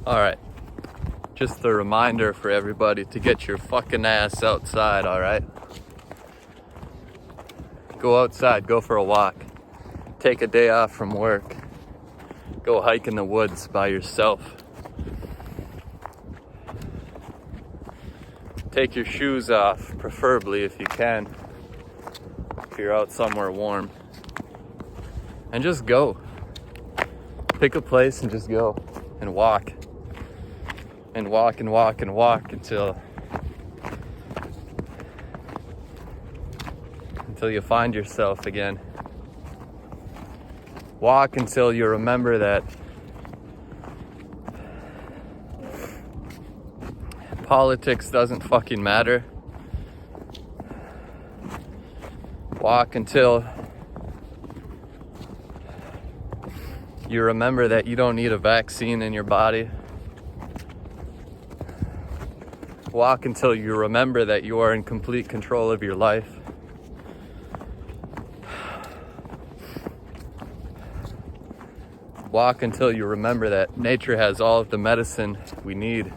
Alright, just a reminder for everybody to get your fucking ass outside, alright? Go outside, go for a walk. Take a day off from work. Go hike in the woods by yourself. Take your shoes off, preferably if you can, if you're out somewhere warm. And just go. Pick a place and just go and walk. And walk and walk and walk until you find yourself again. Walk until you remember that politics doesn't fucking matter. Walk until you remember that you don't need a vaccine in your body. Walk until you remember that you are in complete control of your life. Walk until you remember that nature has all of the medicine we need.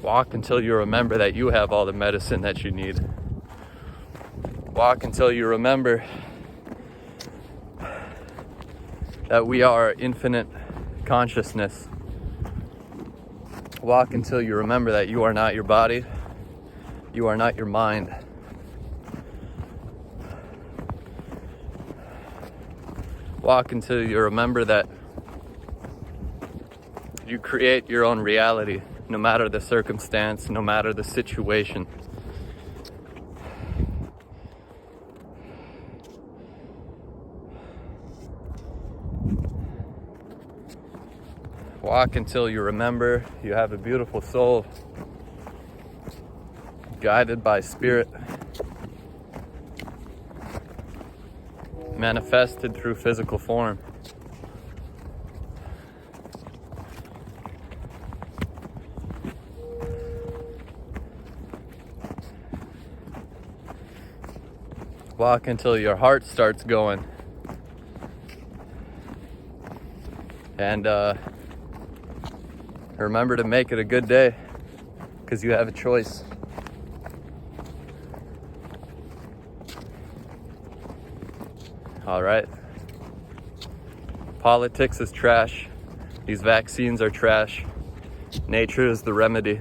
Walk until you remember that you have all the medicine that you need. Walk until you remember that we are infinite consciousness. Walk until you remember that you are not your body, you are not your mind. Walk until you remember that you create your own reality, no matter the circumstance, no matter the situation. Walk until you remember you have a beautiful soul, guided by spirit, manifested through physical form. Walk until your heart starts going. And remember to make it a good day, because you have a choice. All right. Politics is trash. These vaccines are trash. Nature is the remedy.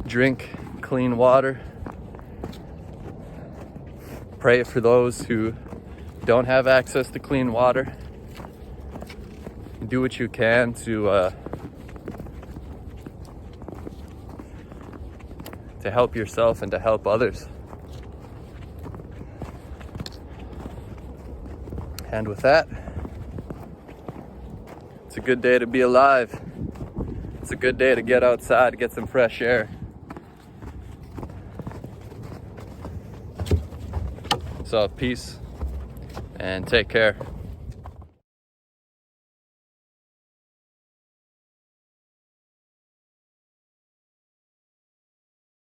Drink clean water. Pray for those who don't have access to clean water. Do what you can to help yourself and to help others. And with that, it's a good day to be alive. It's a good day to get outside, get some fresh air. So peace and take care.